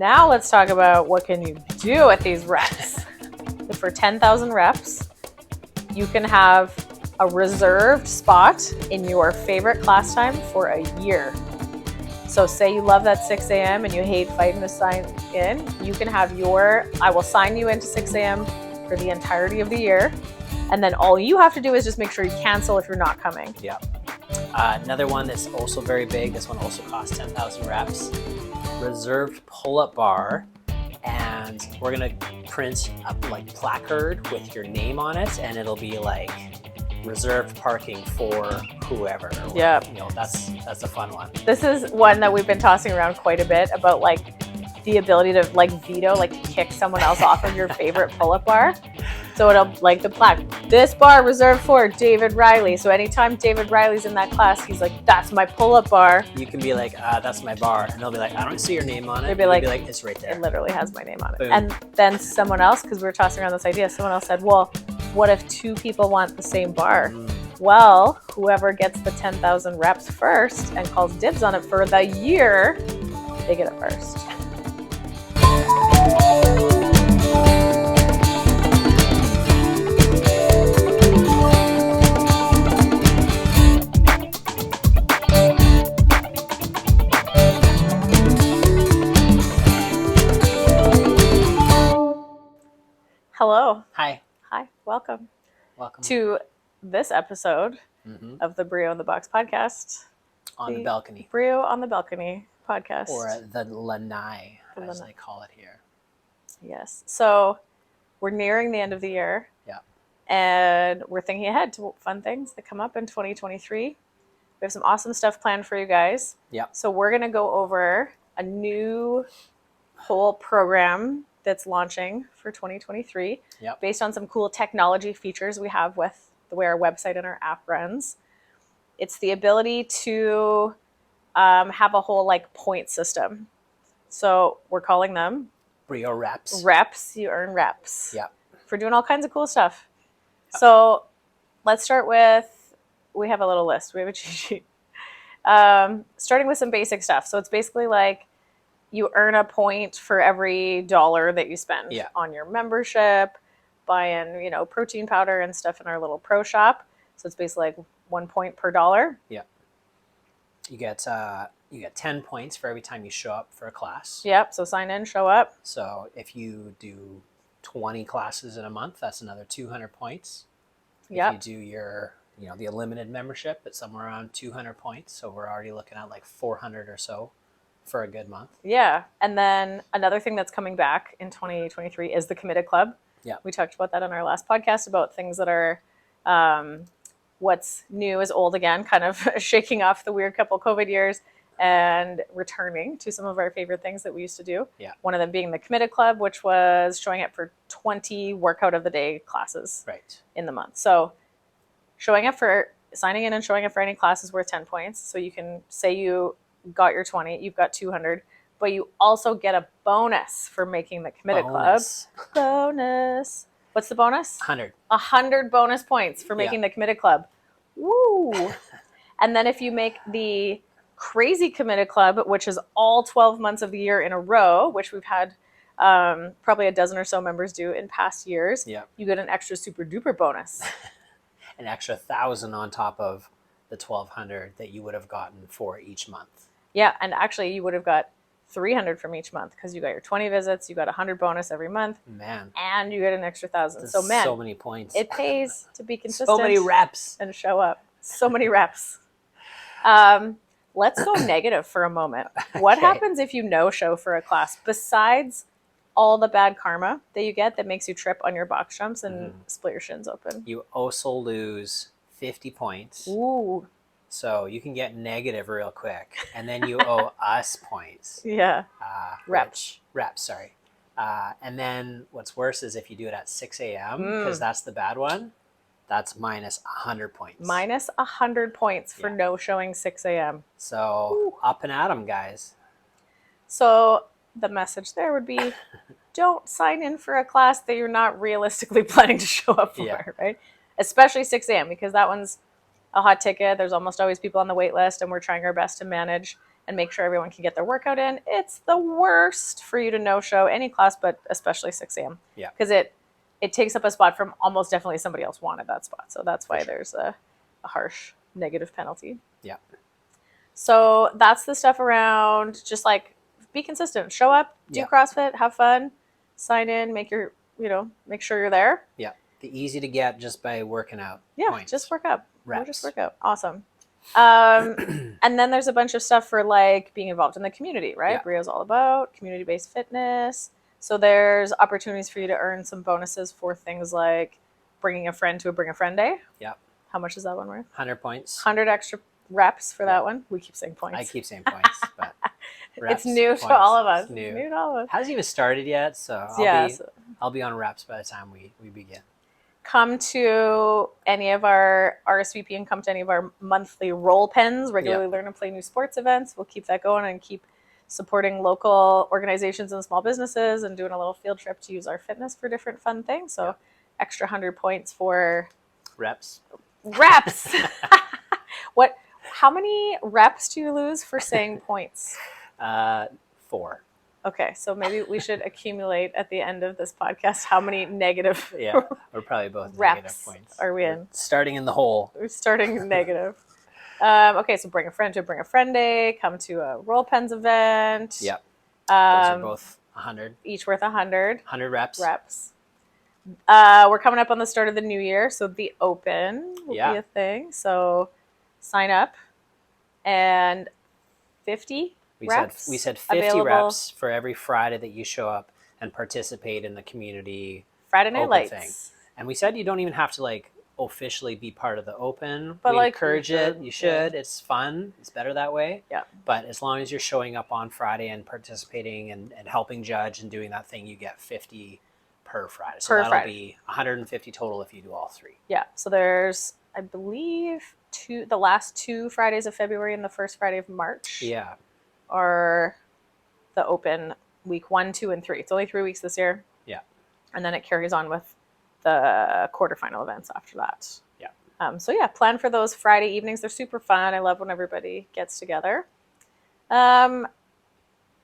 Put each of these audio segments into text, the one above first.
Now let's talk about what can you do at these reps. For 10,000 reps, you can have a reserved spot in your favorite class time for a year. So say you love that 6 a.m. and you hate fighting to sign in, you can have I will sign you into 6 a.m. for the entirety of the year. And then all you have to do is just make sure you cancel if you're not coming. Yeah. Another one that's also very big, this one also costs 10,000 reps, reserved pull-up bar. And we're gonna print a placard with your name on it, and it'll be like reserved parking for whoever. Yeah. That's a fun one. This is one that we've been tossing around quite a bit about the ability to veto, to kick someone else off of your favorite pull-up bar. So it'll the plaque, this bar reserved for David Riley. So anytime David Riley's in that class, he's like, that's my pull-up bar. You can be like, that's my bar. And they'll be like, I don't see your name on it. They'll be like, it's right there. It literally has my name on it. Boom. And then someone else, because we were tossing around this idea, someone else said, well, what if two people want the same bar? Well, whoever gets the 10,000 reps first and calls dibs on it for the year, they get it first. Hello. Hi. Welcome. Welcome to this episode of the BRIO on the Box podcast. On the balcony. BRIO on the Balcony podcast. Or the lanai, as I call it here. Yes. So we're nearing the end of the year. Yeah. And we're thinking ahead to fun things that come up in 2023. We have some awesome stuff planned for you guys. Yeah. So we're going to go over a new whole program that's launching for 2023 based on some cool technology features we have with the way our website and our app runs. It's the ability to have a whole point system. So we're calling them BRIO Reps. Reps. You earn reps. Yeah. For doing all kinds of cool stuff. Yeah. So let's start with, we have a little list. We have a cheat sheet. Starting with some basic stuff. So it's basically you earn a point for every dollar that you spend on your membership, buying, protein powder and stuff in our little pro shop. So it's basically 1 point per dollar. Yeah. You get 10 points for every time you show up for a class. Yep. So sign in, show up. So if you do 20 classes in a month, that's another 200 points. Yep. If you do your, the unlimited membership, it's somewhere around 200 points. So we're already looking at 400 or so for a good month. Yeah. And then another thing that's coming back in 2023 is the Committed Club. Yeah. We talked about that on our last podcast about things that are what's new is old again, kind of shaking off the weird couple COVID years and returning to some of our favorite things that we used to do. Yeah. One of them being the Committed Club, which was showing up for 20 workout of the day classes in the month. So signing in and showing up for any class is worth 10 points. So you can say you got your 20, you've got 200, but you also get a bonus for making the Committed Club. Bonus. What's the bonus? 100. 100 bonus points for making the Committed Club. Woo! And then if you make the Crazy Committed Club, which is all 12 months of the year in a row, which we've had probably a dozen or so members do in past years, you get an extra super duper bonus. An extra 1,000 on top of the 1,200 that you would have gotten for each month. Yeah, and actually you would have got 300 from each month because you got your 20 visits, you got 100 bonus every month. Man. And you get an extra 1,000. So so many points. It pays to be consistent. So many reps. And show up. So many reps. Let's go negative for a moment. What happens if you no-show for a class besides all the bad karma that you get that makes you trip on your box jumps and split your shins open? You also lose 50 points. Ooh. So you can get negative real quick. And then you owe us points. Yeah. Reps, sorry. And then what's worse is if you do it at 6 a.m., because that's the bad one, that's minus 100 points. Minus 100 points for no showing 6 a.m. So up and at 'em, guys. So the message there would be, don't sign in for a class that you're not realistically planning to show up for, right? Especially 6 a.m. because that one's a hot ticket. There's almost always people on the wait list, and we're trying our best to manage and make sure everyone can get their workout in. It's the worst for you to no-show any class, but especially 6 a.m. Yeah. Because it takes up a spot from almost definitely somebody else wanted that spot. So that's why there's a harsh negative penalty. Yeah. So that's the stuff around just like be consistent, show up, do CrossFit, have fun, sign in, make sure you're there. Yeah. The easy to get just by working out. Yeah, points. just work up. Reps. Just work out. Awesome. And then there's a bunch of stuff for like being involved in the community, right? Yeah. BRIO's all about community-based fitness. So there's opportunities for you to earn some bonuses for things like bringing a friend to a Bring a Friend Day. Yeah. How much is that one worth? 100 points. 100 extra reps for that one. We keep saying points. I keep saying points, but reps, it's new to all of us. It's new to all of us. Hasn't even started yet, so I'll be on reps by the time we begin. Come to any of our RSVP and come to any of our monthly roll pens, regularly learn and play new sports events. We'll keep that going and keep supporting local organizations and small businesses and doing a little field trip to use our fitness for different fun things. So extra 100 points for reps. How many reps do you lose for saying points? 4. Okay, so maybe we should accumulate at the end of this podcast how many negative we're probably both reps negative points. Are we in? We're starting in the hole. We're starting negative. Okay, so bring a friend to a Bring a Friend Day, come to a Roll Pens event. Yep. Those are both 100. Each worth 100. 100 reps. We're coming up on the start of the new year, so the Open will be a thing. So sign up and 50 reps. We said 50 available. reps for every Friday that you show up and participate in the community Friday Night Lights thing. And we said you don't even have to like officially be part of the Open. But we like encourage it. You should. It's fun. It's better that way. Yeah. But as long as you're showing up on Friday and participating and helping judge and doing that thing, you get 50 per Friday. So that'll be 150 total if you do all 3. Yeah. So there's, I believe, the last 2 Fridays of February and the first Friday of March. Yeah. Are the Open week 1, 2, and 3. It's only 3 weeks this year. Yeah. And then it carries on with the quarterfinal events after that. Yeah. So plan for those Friday evenings. They're super fun. I love when everybody gets together.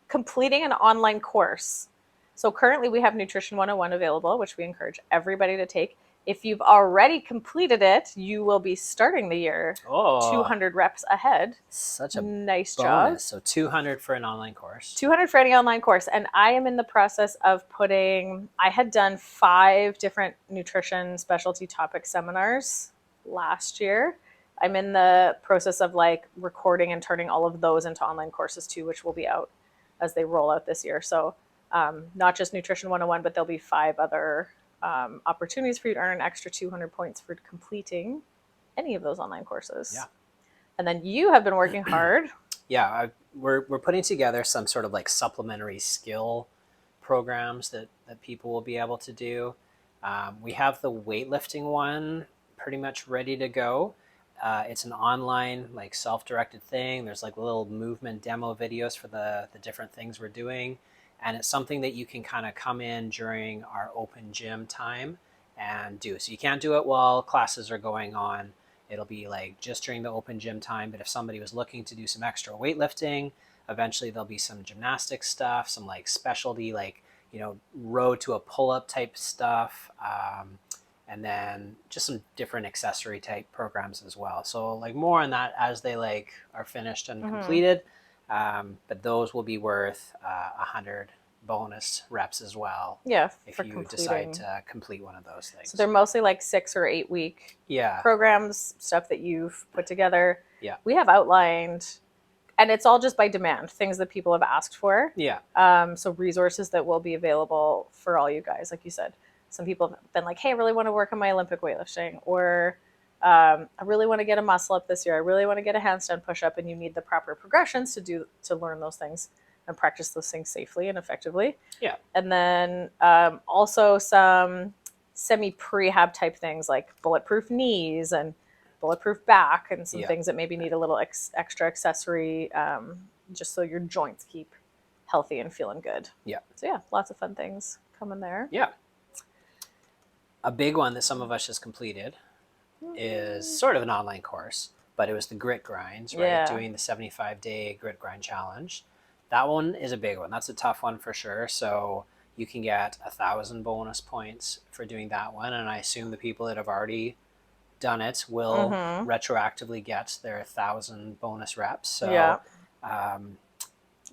Completing an online course. So currently we have Nutrition 101 available, which we encourage everybody to take. If you've already completed it, you will be starting the year 200 reps ahead. Such a nice bonus. job. So 200 for an online course. 200 for any online course. And I am in the process of I had done 5 different nutrition specialty topic seminars last year. I'm in the process of like recording and turning all of those into online courses too, which will be out as they roll out this year. So not just Nutrition 101, but there'll be 5 other opportunities for you to earn an extra 200 points for completing any of those online courses. Yeah. And then you have been working hard. Yeah, we're putting together some sort of like supplementary skill programs that people will be able to do. We have the weightlifting one pretty much ready to go. It's an online like self-directed thing. There's like little movement demo videos for the different things we're doing. And it's something that you can kind of come in during our open gym time and do. So you can't do it while classes are going on. It'll be like just during the open gym time. But if somebody was looking to do some extra weightlifting, eventually there'll be some gymnastics stuff, some like specialty, like, road to a pull-up type stuff. And then just some different accessory type programs as well. So like more on that as they like are finished and completed. But those will be worth 100 bonus reps as well. Yeah, if you decide to complete one of those things. So they're mostly like 6 or 8 week programs, stuff that you've put together. Yeah, we have outlined, and it's all just by demand, things that people have asked for. Yeah. So resources that will be available for all you guys, like you said. Some people have been like, hey, I really want to work on my Olympic weightlifting, or I really want to get a muscle up this year. I really want to get a handstand push-up, and you need the proper progressions to learn those things and practice those things safely and effectively. Yeah. And then also some semi-prehab type things like bulletproof knees and bulletproof back, and some things that maybe need a little extra accessory just so your joints keep healthy and feeling good. Yeah. So lots of fun things coming there. Yeah. A big one that some of us just completed is sort of an online course, but it was the grit grinds, right? Yeah. Doing the 75-day grit grind challenge. That one is a big one. That's a tough one for sure. So you can get 1,000 bonus points for doing that one. And I assume the people that have already done it will retroactively get their 1,000 bonus reps. So Yeah. um,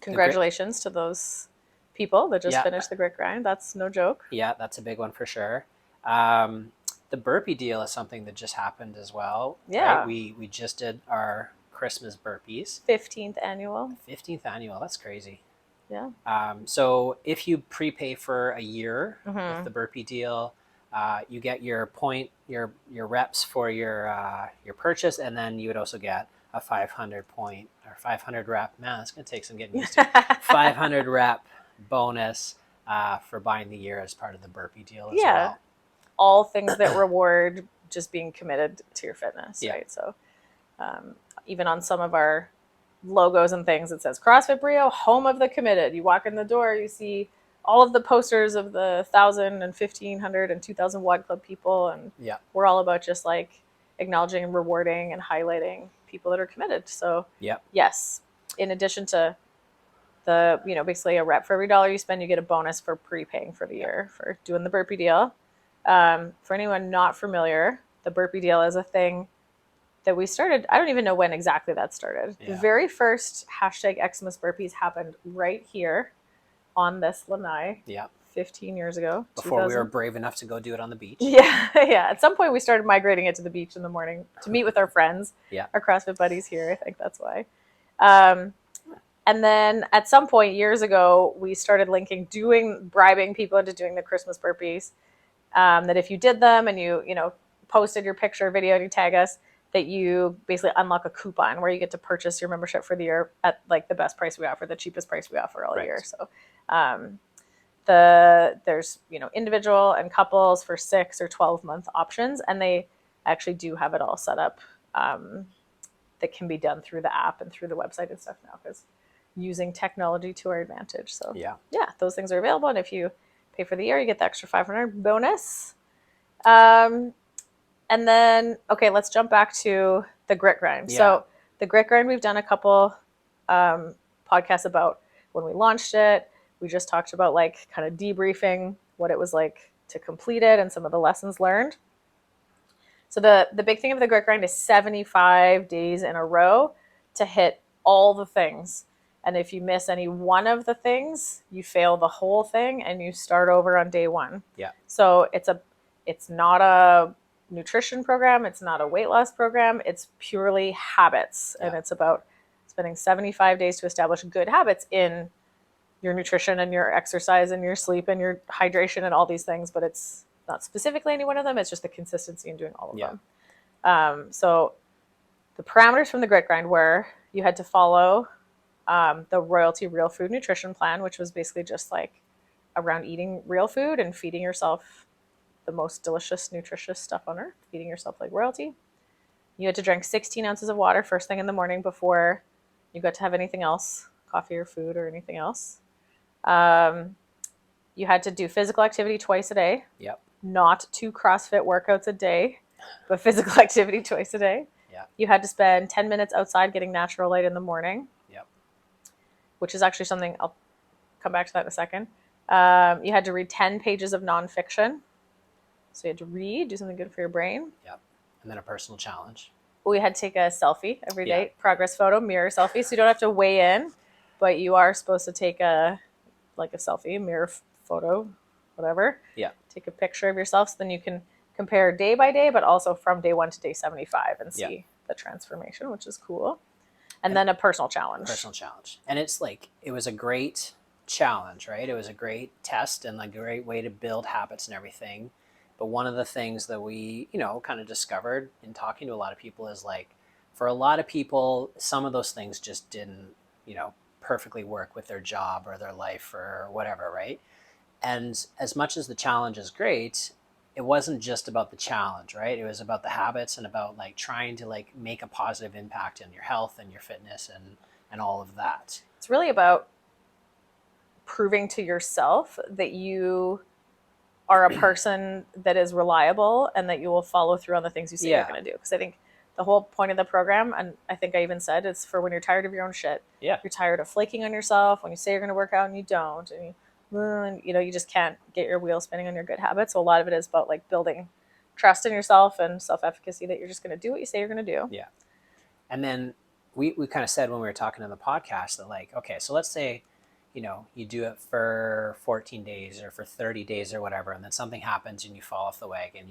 Congratulations to those people that just Yeah. finished the grit grind. That's no joke. yeah, that's a big one for sure. The burpee deal is something that just happened as well. Yeah. Right? We just did our Christmas burpees. 15th annual. 15th annual. That's crazy. Yeah. So if you prepay for a year Mm-hmm. with the burpee deal, you get your reps for your purchase, and then you would also get a 500 point or 500 rep. Man, that's gonna take some getting used to. 500 rep bonus for buying the year as part of the burpee deal as Yeah. well. All things that reward just being committed to your fitness, Yeah. right? So even on some of our logos and things, it says CrossFit BRIO, home of the committed. You walk in the door, you see all of the posters of the 1,000 and 1,500 and 2,000 WOD Club people, and Yeah. we're all about just like acknowledging and rewarding and highlighting people that are committed. So Yep. yes, in addition to the, basically a rep for every dollar you spend, you get a bonus for prepaying for the year for doing the burpee deal. For anyone not familiar, the burpee deal is a thing that we started. I don't even know when exactly that started. Yeah. The very first hashtag Xmas burpees happened right here on this lanai. Yeah. 15 years ago. Before 2000. we were brave enough to go do it on the beach. Yeah, yeah. At some point, we started migrating it to the beach in the morning to meet with our friends, Yeah. our CrossFit buddies here. I think that's why. And then at some point years ago, we started bribing people into doing the Christmas burpees. That if you did them and you posted your picture, video, and you tag us, that you basically unlock a coupon where you get to purchase your membership for the year at like the best price we offer, the cheapest price we offer all year. So there's individual and couples for 6 or 12-month options, and they actually do have it all set up that can be done through the app and through the website and stuff now, because using technology to our advantage. So yeah, those things are available, and if you pay for the year, you get the extra 500 bonus. And then, okay, let's jump back to the grit grind. Yeah. So the grit grind, we've done a couple podcasts about when we launched it. We just talked about like kind of debriefing what it was like to complete it and some of the lessons learned. So the big thing of the grit grind is 75 days in a row to hit all the things. And if you miss any one of the things, you fail the whole thing and you start over on day one. Yeah. So it's not a nutrition program. It's not a weight loss program. It's purely habits. Yeah. And it's about spending 75 days to establish good habits in your nutrition and your exercise and your sleep and your hydration and all these things. But it's not specifically any one of them. It's just the consistency in doing all of them. So the parameters from the grit grind were you had to follow the Royalty Real Food Nutrition Plan, which was basically just like around eating real food and feeding yourself the most delicious, nutritious stuff on earth, feeding yourself like royalty. You had to drink 16 ounces of water first thing in the morning before you got to have anything else, coffee or food or anything else. You had to do physical activity twice a day. Yep. Not 2 CrossFit workouts a day, but physical activity twice a day. Yeah. You had to spend 10 minutes outside getting natural light in the morning. Yep. Which is actually something, I'll come back to that in a second. You had to read 10 pages of nonfiction. So you had to read, do something good for your brain. Yep. And then a personal challenge. We had to take a selfie every day, progress photo, mirror selfie. So you don't have to weigh in, but you are supposed to take a selfie, mirror photo, whatever. Yeah. Take a picture of yourself so then you can compare day by day, but also from day 1 to day 75 and see the transformation, which is cool. And then a personal challenge. And it's like, it was a great challenge, right? It was a great test and a great way to build habits and everything. But one of the things that we, kind of discovered in talking to a lot of people is like, for a lot of people, some of those things just didn't, perfectly work with their job or their life or whatever, right? And as much as the challenge is great, it wasn't just about the challenge, right? It was about the habits and about like trying to like make a positive impact on your health and your fitness and all of that. It's really about proving to yourself that you are a person that is reliable and that you will follow through on the things you say you're going to do. Because I think the whole point of the program, and I think I even said it's for when you're tired of your own shit. Yeah. You're tired of flaking on yourself when you say you're going to work out and you don't, and you just can't get your wheels spinning on your good habits. So a lot of it is about like building trust in yourself and self-efficacy that you're just going to do what you say you're going to do. Yeah. And then we kind of said when we were talking on the podcast that like, okay, so let's say, you do it for 14 days or for 30 days or whatever, and then something happens and you fall off the wagon,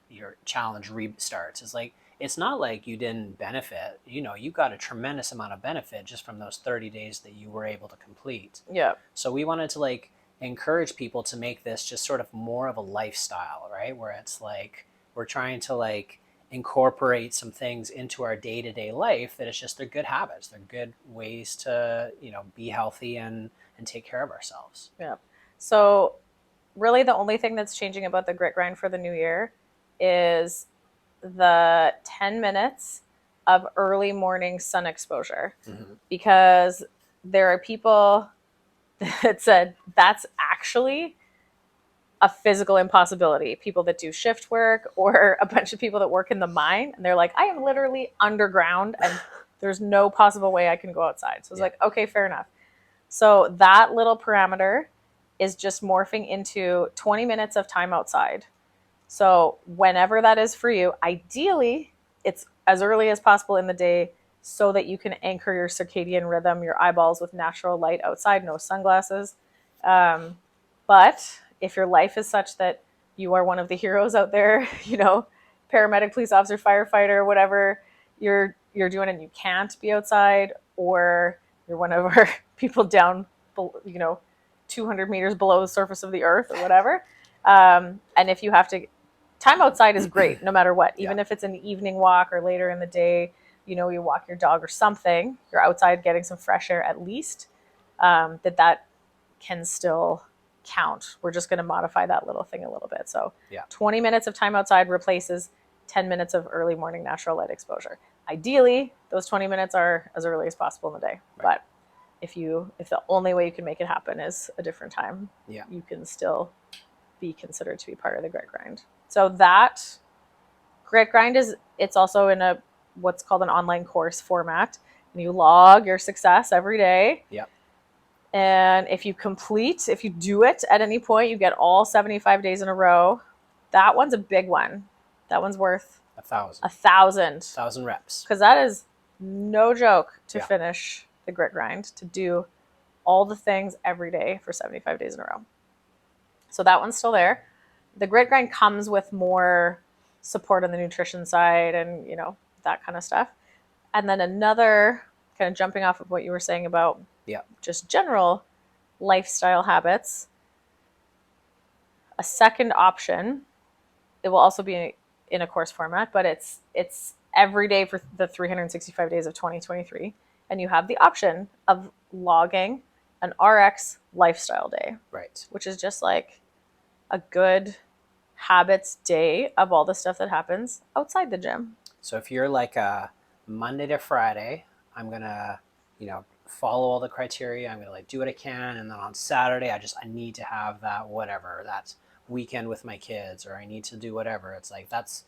your challenge restarts. It's like, it's not like you didn't benefit. You got a tremendous amount of benefit just from those 30 days that you were able to complete. Yeah. So we wanted to like encourage people to make this just sort of more of a lifestyle, right? Where it's like, we're trying to like incorporate some things into our day-to-day life that it's just they're good habits. They're good ways to, be healthy and take care of ourselves. Yeah. So really the only thing that's changing about the grit grind for the new year is the 10 minutes of early morning sun exposure. Mm-hmm. Because there are people that said that's actually a physical impossibility. People that do shift work or a bunch of people that work in the mine, and they're like, I am literally underground and there's no possible way I can go outside. So it's like, okay, fair enough. So that little parameter is just morphing into 20 minutes of time outside. So whenever that is for you, ideally it's as early as possible in the day so that you can anchor your circadian rhythm, your eyeballs with natural light outside, no sunglasses. But if your life is such that you are one of the heroes out there, paramedic, police officer, firefighter, whatever you're doing, and you can't be outside, or you're one of our people down, 200 meters below the surface of the earth or whatever. And if you have to, time outside is great no matter what, even if it's an evening walk or later in the day, you walk your dog or something, you're outside getting some fresh air at least, that can still count. We're just going to modify that little thing a little bit. So 20 minutes of time outside replaces 10 minutes of early morning natural light exposure. Ideally, those 20 minutes are as early as possible in the day. Right. But if the only way you can make it happen is a different time, you can still be considered to be part of the grit grind. So that grit grind it's also in what's called an online course format, and you log your success every day. Yep. And if you do it at any point, you get all 75 days in a row. That one's a big one. That one's worth 1,000. 1,000 reps. Because that is no joke to finish the grit grind, to do all the things every day for 75 days in a row. So that one's still there. The grit grind comes with more support on the nutrition side and, that kind of stuff. And then another, kind of jumping off of what you were saying about just general lifestyle habits, a second option, it will also be in a course format, but it's every day for the 365 days of 2023. And you have the option of logging an RX lifestyle day. Right. Which is just like a good habits day of all the stuff that happens outside the gym. So if you're like a Monday to Friday, I'm going to, follow all the criteria. I'm going to like do what I can. And then on Saturday, I need to have that, whatever, that weekend with my kids, or I need to do whatever. It's like, that's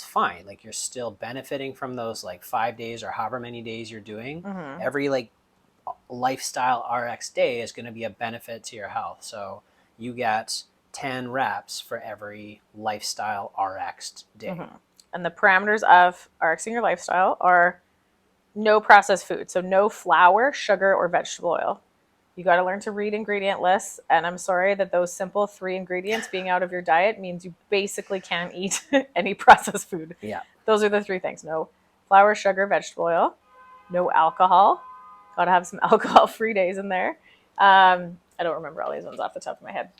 fine. Like you're still benefiting from those like 5 days or however many days you're doing. Mm-hmm. Every like lifestyle RX day is going to be a benefit to your health. So you get 10 reps for every lifestyle RX day. Mm-hmm. And the parameters of RXing your lifestyle are no processed food. So no flour, sugar, or vegetable oil. You got to learn to read ingredient lists. And I'm sorry that those simple 3 ingredients being out of your diet means you basically can't eat any processed food. Yeah. Those are the 3 things. No flour, sugar, vegetable oil. No alcohol. Got to have some alcohol-free days in there. I don't remember all these ones off the top of my head.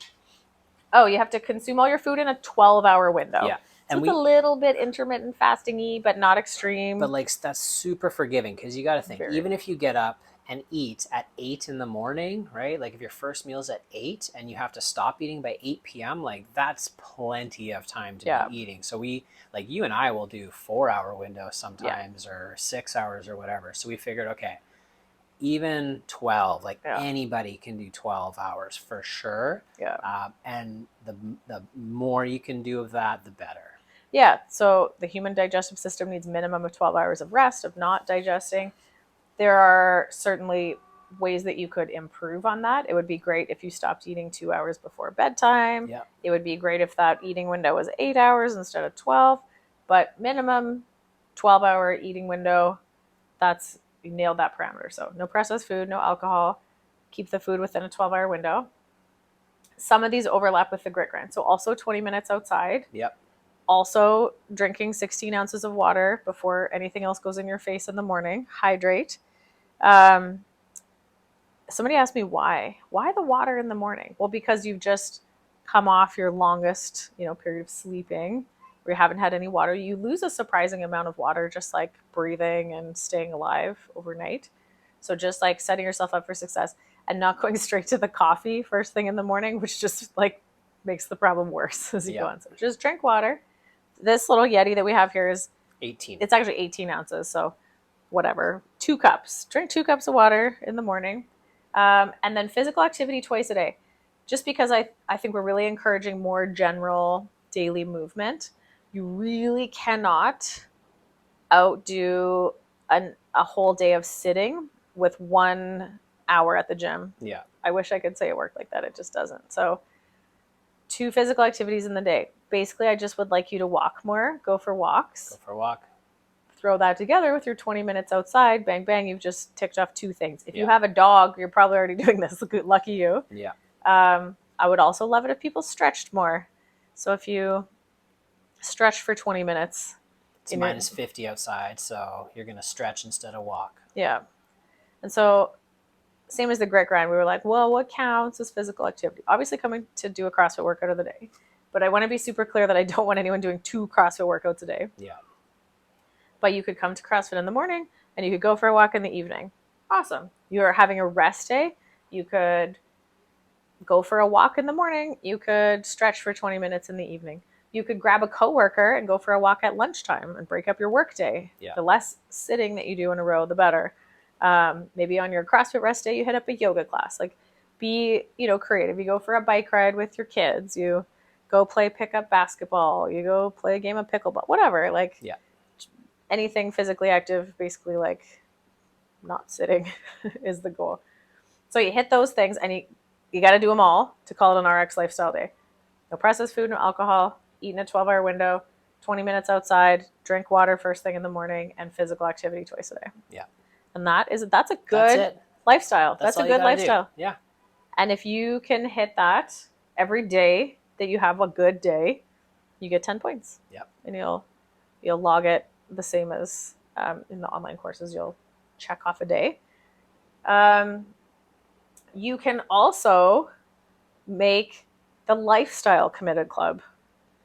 Oh, you have to consume all your food in a 12-hour window. Yeah. So it's a little bit intermittent fasting-y, but not extreme. But like that's super forgiving, because you got to think, even if you get up and eat at 8 in the morning, right? Like if your first meal is at 8 and you have to stop eating by 8 p.m., like that's plenty of time to be eating. So like you and I will do 4-hour windows sometimes, or 6 hours or whatever. So we figured, okay, even 12, like anybody can do 12 hours for sure. Yeah. And the more you can do of that, the better. Yeah, so the human digestive system needs minimum of 12 hours of rest, of not digesting. There are certainly ways that you could improve on that. It would be great if you stopped eating 2 hours before bedtime. Yeah. It would be great if that eating window was 8 hours instead of 12, but minimum 12-hour eating window, that's, you nailed that parameter. So no processed food, no alcohol, keep the food within a 12-hour window. Some of these overlap with the grit grind. So also 20 minutes outside. Yep. Also drinking 16 ounces of water before anything else goes in your face in the morning. Hydrate. Somebody asked me why. Why the water in the morning? Well, because you've just come off your longest, period of sleeping where you haven't had any water. You lose a surprising amount of water just like breathing and staying alive overnight. So just like setting yourself up for success and not going straight to the coffee first thing in the morning, which just like makes the problem worse as you go on. So just drink water. This little Yeti that we have here is 18. It's actually 18 ounces. So whatever, 2 cups. Drink 2 cups of water in the morning. And then physical activity twice a day. Just because I think we're really encouraging more general daily movement. You really cannot outdo a whole day of sitting with 1 hour at the gym. Yeah. I wish I could say it worked like that. It just doesn't. So 2 physical activities in the day. Basically, I just would like you to walk more, go for walks. Go for a walk. Throw that together with your 20 minutes outside, bang, bang, you've just ticked off 2 things. If you have a dog, you're probably already doing this. Lucky you. Yeah. I would also love it if people stretched more. So if you stretch for 20 minutes. It's minus 50 outside, so you're going to stretch instead of walk. Yeah. And so same as the grit grind, we were like, well, what counts as physical activity? Obviously coming to do a CrossFit workout of the day. But I want to be super clear that I don't want anyone doing 2 CrossFit workouts a day. Yeah. But you could come to CrossFit in the morning and you could go for a walk in the evening. Awesome. You're having a rest day. You could go for a walk in the morning. You could stretch for 20 minutes in the evening. You could grab a coworker and go for a walk at lunchtime and break up your work day. Yeah. The less sitting that you do in a row, the better. Maybe on your CrossFit rest day, you hit up a yoga class. Like, be creative. You go for a bike ride with your kids. You go play pickup basketball. You go play a game of pickleball. Whatever. Like, yeah. Anything physically active, basically like not sitting is the goal. So you hit those things and you got to do them all to call it an RX lifestyle day. No processed food, no alcohol, eat in a 12-hour window, 20 minutes outside, drink water first thing in the morning, and physical activity twice a day. Yeah. And that's a good lifestyle. That's a good lifestyle. Do. Yeah. And if you can hit that every day that you have a good day, you get 10 points. Yep. And you'll log it the same as in the online courses. You'll check off a day. You can also make the lifestyle committed club.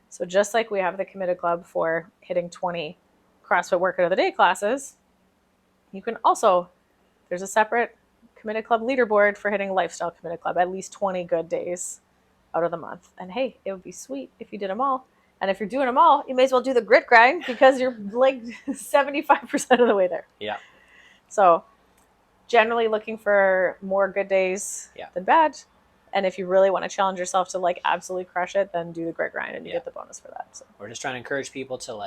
So just like we have the committed club for hitting 20 CrossFit workout of the day classes, you can also, there's a separate committed club leaderboard for hitting lifestyle committed club, at least 20 good days out of the month. And hey, it would be sweet if you did them all. And if you're doing them all, you may as well do the grit grind because you're like 75% of the way there. Yeah. So generally looking for more good days than bad. And if you really want to challenge yourself to like absolutely crush it, then do the grit grind and you get the bonus for that. So we're just trying to encourage people to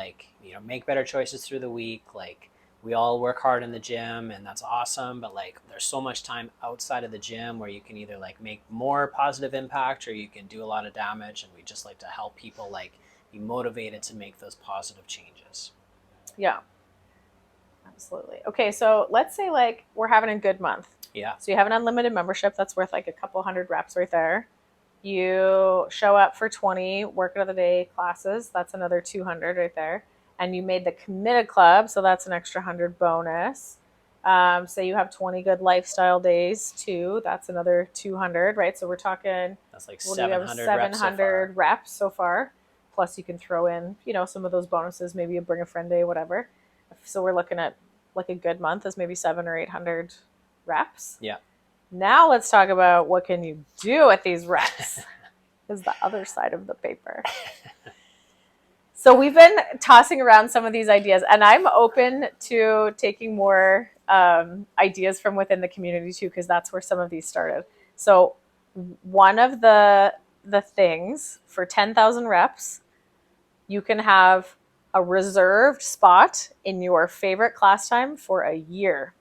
make better choices through the week. Like, we all work hard in the gym and that's awesome, but like there's so much time outside of the gym where you can either like make more positive impact or you can do a lot of damage. And we just like to help people like be motivated to make those positive changes. Yeah, absolutely. Okay, so let's say like we're having a good month. Yeah. So you have an unlimited membership that's worth like a couple hundred reps right there. You show up for 20 workout of the day classes. That's another 200 right there. And you made the committed club, so that's an extra 100 bonus. Say you have 20 good lifestyle days too. That's another 200, right? So we're talking, that's like 700 reps so far. Plus you can throw in, some of those bonuses, maybe a bring a friend day, whatever. So we're looking at like a good month is maybe 700 or 800 reps. Yeah. Now let's talk about what can you do at these reps is the other side of the paper. So we've been tossing around some of these ideas, and I'm open to taking more ideas from within the community too, because that's where some of these started. So one of the things for 10,000 reps, you can have a reserved spot in your favorite class time for a year.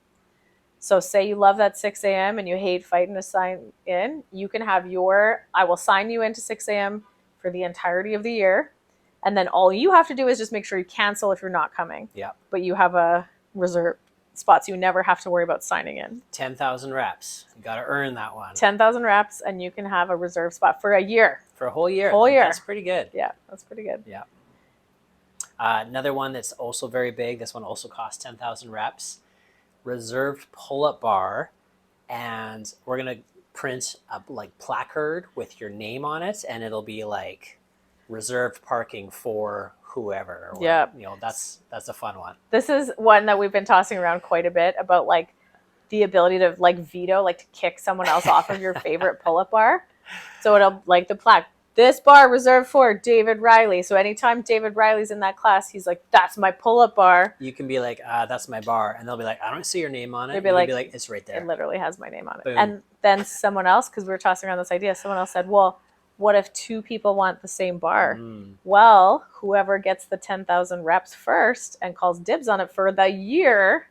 So say you love that 6 a.m. and you hate fighting to sign in, you can have I will sign you into 6 a.m. for the entirety of the year. And then all you have to do is just make sure you cancel if you're not coming. Yeah. But you have a reserve spot, so you never have to worry about signing in. 10,000 reps. You got to earn that one. 10,000 reps, and you can have a reserve spot for a year. For a whole year. Whole year. That's pretty good. Yeah, that's pretty good. Yeah. Another one that's also very big. This one also costs 10,000 reps. Reserved pull-up bar, and we're gonna print a like placard with your name on it, and it'll be like reserved parking for whoever. Or, yeah. That's a fun one. This is one that we've been tossing around quite a bit about, like the ability to like veto, like to kick someone else off of your favorite pull-up bar. So it'll like the plaque. This bar reserved for David Riley. So anytime David Riley's in that class, he's like, that's my pull-up bar. You can be like, that's my bar. And they'll be like, I don't see your name on it. They'll be like, it's right there. It literally has my name on it. Boom. And then someone else, because we were tossing around this idea, someone else said, well, what if two people want the same bar? Well, whoever gets the 10,000 reps first and calls dibs on it for the year,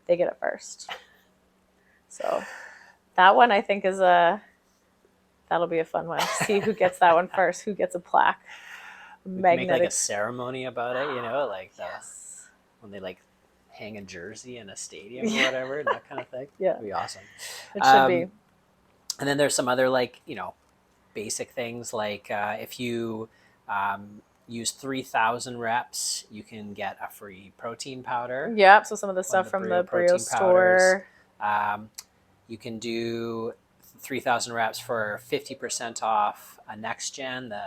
they get it first. So that one I think that'll be a fun one. See who gets that one first, who gets a plaque. Make like a ceremony about it, like yes. When they like hang a jersey in a stadium or whatever, that kind of thing. Yeah. That'd be awesome. It should be. And then there's some other basic things like if you use 3,000 reps, you can get a free protein powder. Yeah, so some of the stuff from the BRIO store. You can do 3,000 reps for 50% off a Next Gen, the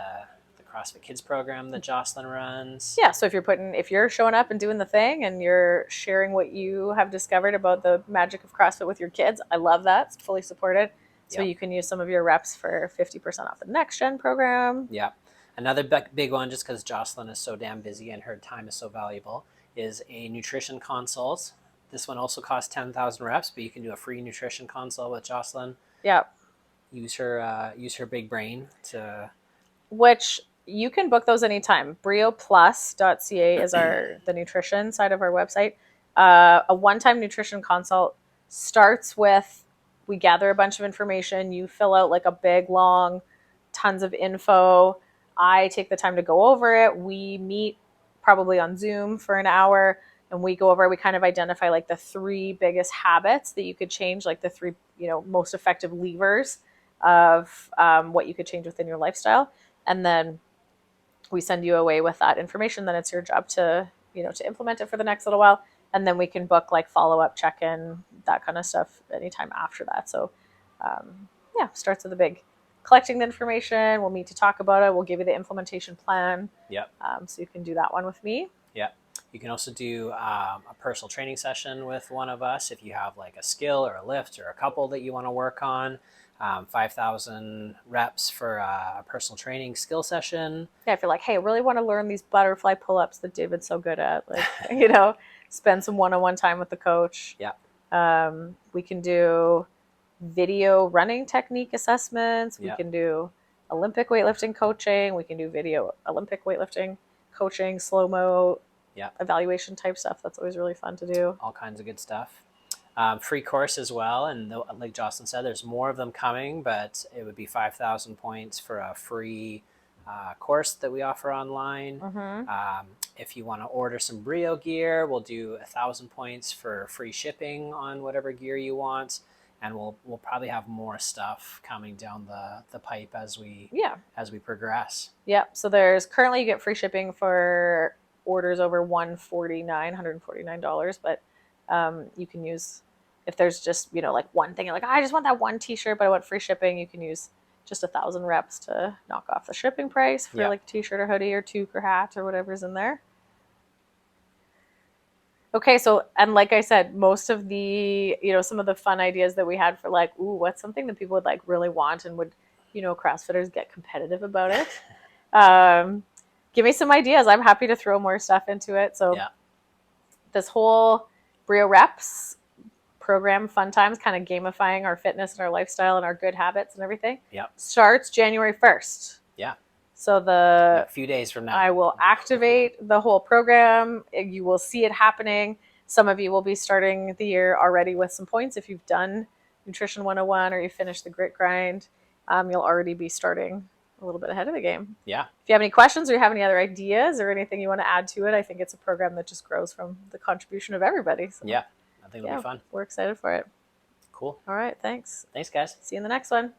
CrossFit Kids program that Jocelyn runs. Yeah, so if you're showing up and doing the thing and you're sharing what you have discovered about the magic of CrossFit with your kids, I love that. It's fully supported. So you can use some of your reps for 50% off the Next Gen program. Yeah. Another big one, just because Jocelyn is so damn busy and her time is so valuable, is a nutrition consult. This one also costs 10,000 reps, but you can do a free nutrition consult with Jocelyn. Yeah. Use her big brain to... Which you can book those anytime. BRIOplus.ca is the nutrition side of our website. A one-time nutrition consult starts with, we gather a bunch of information. You fill out like a big, long, tons of info. I take the time to go over it. We meet probably on Zoom for an hour, and we go over, we kind of identify like the 3 biggest habits that you could change, like the 3, most effective levers of what you could change within your lifestyle. And then we send you away with that information. Then it's your job to implement it for the next little while. And then we can book like follow-up check-in, that kind of stuff anytime after that. So starts with a big collecting the information. We'll meet to talk about it. We'll give you the implementation plan. Yep. So you can do that one with me. Yep. You can also do a personal training session with one of us if you have like a skill or a lift or a couple that you want to work on. 5,000 reps for a personal training skill session. Yeah, if you're like, hey, I really want to learn these butterfly pull-ups that David's so good at, like, spend some one-on-one time with the coach. Yeah. We can do video running technique assessments. We Yeah. can do Olympic weightlifting coaching. We can do video Olympic weightlifting coaching, slow-mo evaluation type stuff. That's always really fun to do. All kinds of good stuff. Free course as well, and like Jocelyn said, there's more of them coming, but it would be 5,000 points for a free course that we offer online. Mm-hmm. If you want to order some BRIO gear, we'll do 1,000 points for free shipping on whatever gear you want, and we'll probably have more stuff coming down the pipe as we progress. Yeah. So there's currently, you get free shipping for orders over $149, but you can use, if there's just like one thing, you're like, I just want that one t-shirt, but I want free shipping, you can use just 1,000 reps to knock off the shipping price for like a t-shirt or hoodie or toque or hat or whatever's in there. Okay, so, and like I said, most of the some of the fun ideas that we had for like, ooh, what's something that people would like really want and would CrossFitters get competitive about it. Give me some ideas. I'm happy to throw more stuff into it. So this whole BRIO Reps program, Fun Times, kind of gamifying our fitness and our lifestyle and our good habits and everything, starts January 1st. Yeah. So a few days from now. I will activate the whole program. You will see it happening. Some of you will be starting the year already with some points. If you've done Nutrition 101 or you finished the grit grind, you'll already be starting a little bit ahead of the game. Yeah. If you have any questions or you have any other ideas or anything you want to add to it, I think it's a program that just grows from the contribution of everybody. So, yeah, I think it'll be fun. We're excited for it. Cool. All right, thanks. Thanks, guys. See you in the next one.